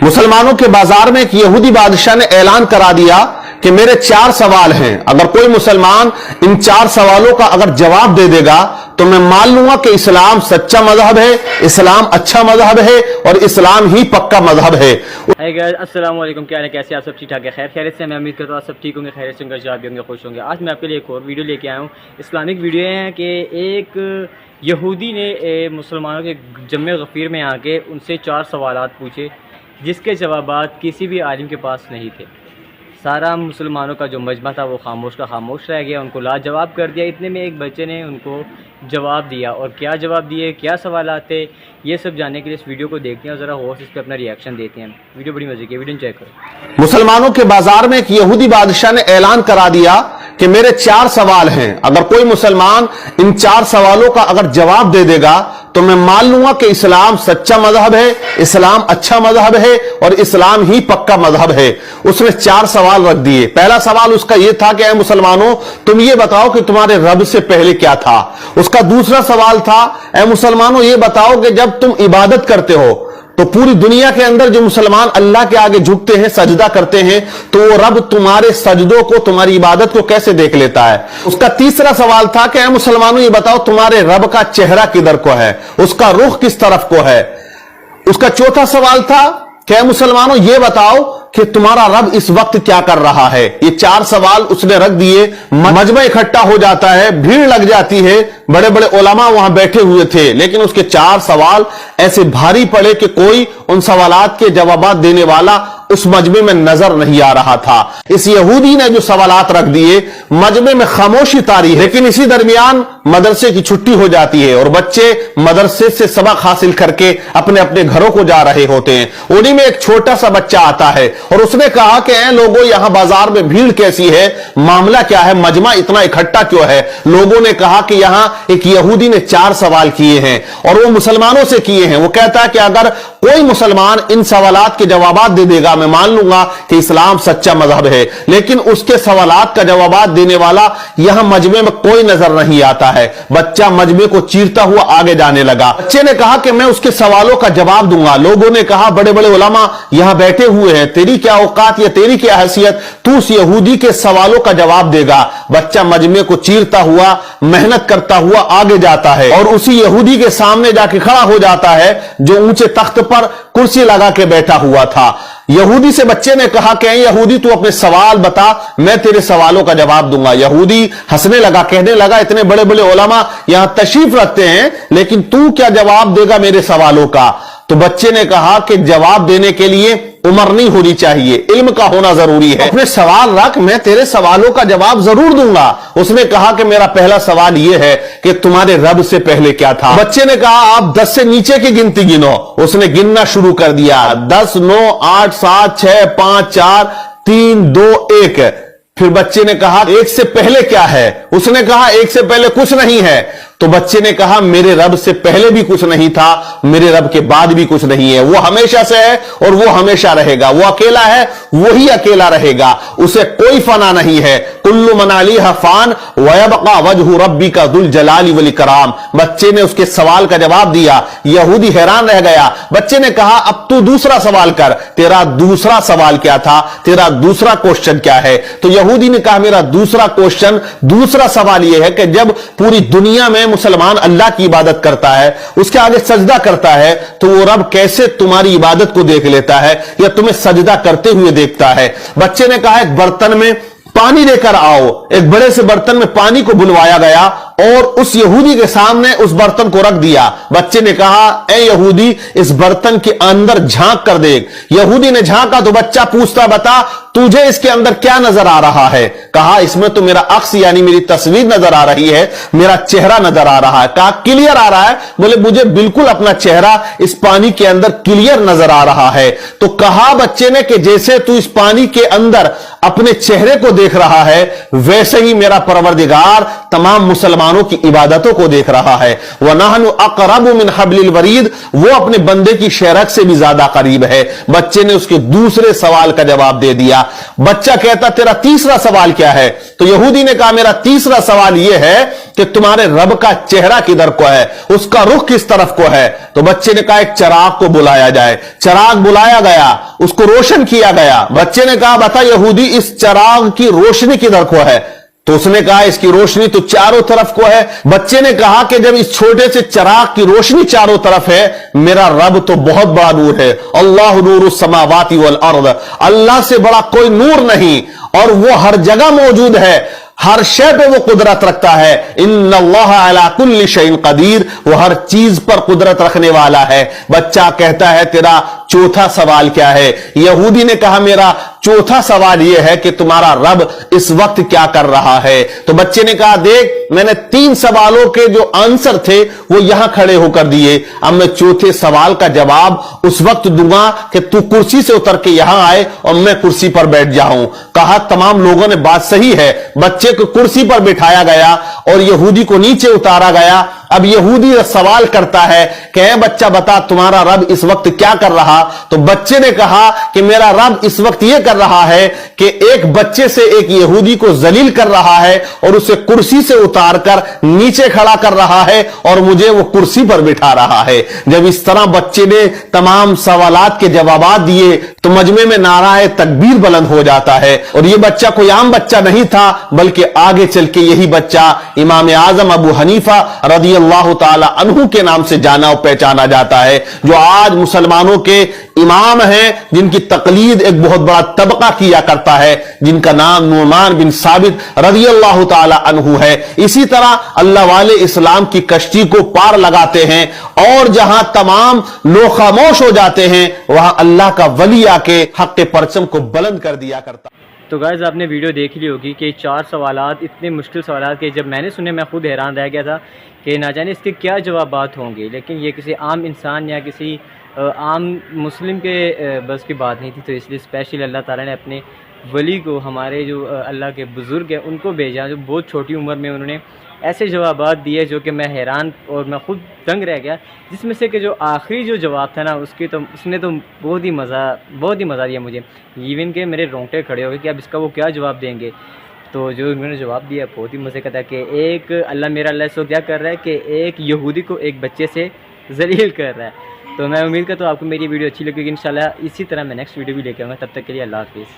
मुसलमानों के बाजार में एक यहूदी बादशाह ने ऐलान करा दिया कि मेरे 4 सवाल हैं, अगर कोई मुसलमान इन 4 सवालों का अगर जवाब दे देगा तो मैं मान लूंगा कि इस्लाम सच्चा मजहब है, इस्लाम अच्छा मजहब है और इस्लाम ही पक्का मजहब है। हाय गाइस, अस्सलाम वालेकुम। क्या है, कैसे आप सब ठीक ठाक है? खैरियत से? मैं उम्मीद करता हूँ आप सब ठीक होंगे, खैरियत से होंगे, जवाब भी होंगे, खुश होंगे। आज मैं आपके लिए एक और वीडियो लेके आया हूँ। इस्लामिक वीडियो है कि एक यहूदी ने मुसलमानों के जम्मे गफ़ीर में आके उनसे 4 सवालात पूछे जिसके जवाबात किसी भी आलिम के पास नहीं थे। सारा मुसलमानों का जो मजमा था वो खामोश का खामोश रह गया, उनको लाजवाब कर दिया। इतने में एक बच्चे ने उनको जवाब दिया, और क्या जवाब दिए, क्या सवालात थे, ये सब जानने के लिए इस वीडियो को देखते हैं और ज़रा गौर से इस पर अपना रिएक्शन देते हैं। वीडियो बड़ी मजे की, वीडियो चेक करो। मुसलमानों के बाजार में एक यहूदी बादशाह ने ऐलान करा दिया कि मेरे 4 सवाल हैं, अगर कोई मुसलमान इन 4 सवालों का अगर जवाब दे देगा तो मैं मान लूंगा कि इस्लाम सच्चा मजहब है, इस्लाम अच्छा मजहब है और इस्लाम ही पक्का मजहब है। उसने 4 सवाल रख दिए। पहला सवाल उसका यह था कि ऐ मुसलमानों, तुम ये बताओ कि तुम्हारे रब से पहले क्या था। उसका दूसरा सवाल था, ऐ मुसलमानों ये बताओ कि जब तुम इबादत करते हो तो पूरी दुनिया के अंदर जो मुसलमान अल्लाह के आगे झुकते हैं, सजदा करते हैं, तो वो रब तुम्हारे सजदों को, तुम्हारी इबादत को कैसे देख लेता है। उसका तीसरा सवाल था कि ऐ मुसलमानों ये बताओ तुम्हारे रब का चेहरा किधर को है, उसका रुख किस तरफ को है। उसका चौथा सवाल था कि ऐ मुसलमानों ये बताओ कि तुम्हारा रब इस वक्त क्या कर रहा है। ये 4 सवाल उसने रख दिए। मजमा इकट्ठा हो जाता है, भीड़ लग जाती है, बड़े बड़े उलमा वहां बैठे हुए थे, लेकिन उसके 4 सवाल ऐसे भारी पड़े कि कोई उन सवालात के जवाब देने वाला उस मजमे में नजर नहीं आ रहा था। इस यहूदी ने जो सवालात रख दिए, मजमे में खामोशी तारी है। लेकिन इसी दरमियान मदरसे की छुट्टी हो जाती है और बच्चे मदरसे से सबक हासिल करके अपने अपने घरों को जा रहे होते हैं। उन्हीं में एक छोटा सा बच्चा आता है और उसने कहा कि ऐ लोगों, यहां बाजार में भीड़ कैसी है, मामला क्या है, मजमा इतना इकट्ठा क्यों है। लोगों ने कहा कि यहां एक यहूदी ने 4 सवाल किए हैं और वो मुसलमानों से किए हैं। वो कहता है कि अगर कोई मुसलमान इन सवालात के जवाब दे देगा मैं मान लूंगा कि इस्लाम सच्चा मजहब है। लेकिन उसके सवालात का जवाब देने वाला यहां मजमे में कोई नजर नहीं आता है। बच्चा मजमे को चीरता हुआ आगे जाने लगा। बच्चे ने कहा कि मैं उसके सवालों का जवाब दूंगा। लोगों ने कहा बड़े बड़े उलमा यहां बैठे हुए हैं, तेरी क्या औकात या तेरी क्या हैसियत, तू उस यहूदी के सवालों का जवाब देगा। बच्चा मजमे को चीरता हुआ, मेहनत करता हुआ आगे जाता है और उसी यहूदी के सामने जाके खड़ा हो जाता है जो ऊंचे तख्त पर कुर्सी लगा के बैठा हुआ था। यहूदी से बच्चे ने कहा कि यहूदी तू अपने सवाल बता, मैं तेरे सवालों का जवाब दूंगा। यहूदी हंसने लगा, कहने लगा इतने बड़े बड़े उलमा यहां तशरीफ रखते हैं, लेकिन तू क्या जवाब देगा मेरे सवालों का। तो बच्चे ने कहा कि जवाब देने के लिए उम्र नहीं होनी चाहिए, इल्म का होना जरूरी है। अपने सवाल रख, मैं तेरे सवालों का जवाब जरूर दूंगा। उसने कहा कि मेरा पहला सवाल यह है कि तुम्हारे रब से पहले क्या था। बच्चे ने कहा आप 10 से नीचे की गिनती गिनो। उसने गिनना शुरू कर दिया, 10, 9, 8, 7, 6, 5, 4, 3, 2, 1। फिर बच्चे ने कहा 1 से पहले क्या है। उसने कहा 1 से पहले कुछ नहीं है। तो बच्चे ने कहा मेरे रब से पहले भी कुछ नहीं था, मेरे रब के बाद भी कुछ नहीं है। वो हमेशा से है और वो हमेशा रहेगा। वो अकेला है, वही अकेला रहेगा, उसे कोई फना नहीं है। कुल्लु मन अलैहा फान व यबका वजहु रब्बिका दुल जलाली वल इकराम। बच्चे ने उसके सवाल का जवाब दिया। यहूदी हैरान रह गया। बच्चे ने कहा अब तू दूसरा सवाल कर, तेरा दूसरा सवाल क्या था, तेरा दूसरा क्वेश्चन क्या है। तो यहूदी ने कहा मेरा दूसरा क्वेश्चन, दूसरा सवाल यह है कि जब पूरी दुनिया में मुसलमान अल्लाह की इबादत करता है, उसके आगे सजदा करता है, तो वो रब कैसे तुम्हारी इबादत को देख लेता है या तुम्हें सजदा करते हुए देखता है। बच्चे ने कहा एक बर्तन में पानी लेकर आओ। एक बड़े से बर्तन में पानी को बुलवाया गया और उस यहूदी के सामने उस बर्तन को रख दिया। बच्चे ने कहा ए यहूदी, इस बर्तन के अंदर झांक कर देख। यहूदी ने झांका तो बच्चा पूछता बता तुझे इसके अंदर क्या नजर आ रहा है। कहा इसमें तो मेरा अक्स यानी मेरी तस्वीर नजर आ रही है, मेरा चेहरा नजर आ रहा है। कहा क्लियर आ रहा है। बोले मुझे बिल्कुल अपना चेहरा इस पानी के अंदर क्लियर नजर आ रहा है। तो कहा बच्चे ने कि जैसे तू इस पानी के अंदर अपने चेहरे को देख रहा है, वैसे ही मेरा परवरदिगार तमाम मुसलमान मुसलमानों की इबादतों को देख रहा है। व नहनु अक़रबु मिन हब्लिल वरीद, वो अपने बंदे की शेरक से भी ज्यादा करीब है। बच्चे ने उसके दूसरे सवाल का जवाब दे दिया। बच्चा कहता तेरा तीसरा सवाल क्या है? तो यहूदी ने कहा मेरा तीसरा सवाल यह है कि तुम्हारे रब का चेहरा किधर को है, उसका रुख किस तरफ को है? तो बच्चे ने कहा एक चिराग को बुलाया जाए। चिराग बुलाया गया, उसको रोशन किया गया। बच्चे ने कहा बता यहूदी इस चिराग की रोशनी किधर को है? तो उसने कहा इसकी रोशनी तो चारों तरफ को है। बच्चे ने कहा कि जब इस छोटे से चिराग की रोशनी चारों तरफ है, मेरा रब तो बहुत बड़ा नूर है। अल्लाह नूरुस समावाति वल अर्द, अल्लाह से बड़ा कोई नूर नहीं, और वो हर जगह मौजूद है, हर शय पे वो कुदरत रखता है। इन्नल्लाह अला कुल्ली शैइन कदीर, वो हर चीज पर कुदरत रखने वाला है। बच्चा कहता है तेरा चौथा सवाल क्या है? यहूदी ने कहा मेरा चौथा सवाल यह है कि तुम्हारा रब इस वक्त क्या कर रहा है? तो बच्चे ने कहा देख मैंने 3 सवालों के जो आंसर थे वो यहां खड़े होकर दिए, अब मैं चौथे सवाल का जवाब उस वक्त दूंगा कि तू कुर्सी से उतर के यहां आए और मैं कुर्सी पर बैठ जाऊं। कहा तमाम लोगों ने बात सही है। बच्चे को कुर्सी पर बिठाया गया और यहूदी को नीचे उतारा गया। अब यहूदी सवाल करता है कि ऐ बच्चा बता तुम्हारा रब इस वक्त क्या कर रहा? तो बच्चे ने कहा कि मेरा रब इस वक्त यह कर रहा है कि एक बच्चे से एक यहूदी को जलील कर रहा है और उसे कुर्सी से उतारकर नीचे खड़ा कर रहा है और मुझे वो कुर्सी पर बिठा रहा है। जब इस तरह बच्चे ने तमाम सवालात के जवाबात दिए तो मजमे में नाराए तकबीर बुलंद हो जाता है। और ये बच्चा कोई आम बच्चा नहीं था, बल्कि आगे चल के यही बच्चा इमाम आजम अबू हनीफा रदियल्लाहु ताला अन्हु के नाम से जाना और पहचाना जाता है, जो आज मुसलमानों के इमाम हैं, जिनकी तकलीद एक बहुत बड़ा तबका किया करता है, जिनका नाम नुमान बिन साबित रदियल्लाहु ताला अन्हु है। इसी तरह अल्लाह वाले इस्लाम की कश्ती को पार लगाते हैं और जहां तमाम लोग खामोश हो जाते हैं वहां अल्लाह का वली आके हक के परचम को बुलंद कर दिया करता। तो गाइस आपने वीडियो देख ली होगी कि 4 सवालात इतने मुश्किल सवालात के जब मैंने सुने मैं खुद हैरान रह गया था कि ना जाने इसके क्या जवाबात होंगे, लेकिन ये किसी आम इंसान या किसी आम मुस्लिम के बस की बात नहीं थी। तो इसलिए स्पेशल अल्लाह ताला ने अपने वली को, हमारे जो अल्लाह के बुज़ुर्ग हैं, उनको भेजा, जो बहुत छोटी उम्र में उन्होंने ऐसे जवाबात दिए जो कि मैं हैरान और मैं खुद दंग रह गया। जिसमें से कि जो आखिरी जो जवाब था ना उसने तो बहुत ही मज़ा दिया मुझे, इवन के मेरे रोंगटे खड़े हो गए कि अब इसका वो क्या जवाब देंगे। तो जो उन्होंने जवाब दिया बहुत ही मज़े का था कि एक अल्लाह इसको क्या कर रहा है कि एक यहूदी को एक बच्चे से जलील कर रहा है। तो मैं उम्मीद करता हूँ आपको मेरी वीडियो अच्छी लगेगी। इंशाल्लाह इसी तरह मैं नेक्स्ट वीडियो भी लेकर आऊँगा। तब तक के लिए अल्लाह हाफिज़।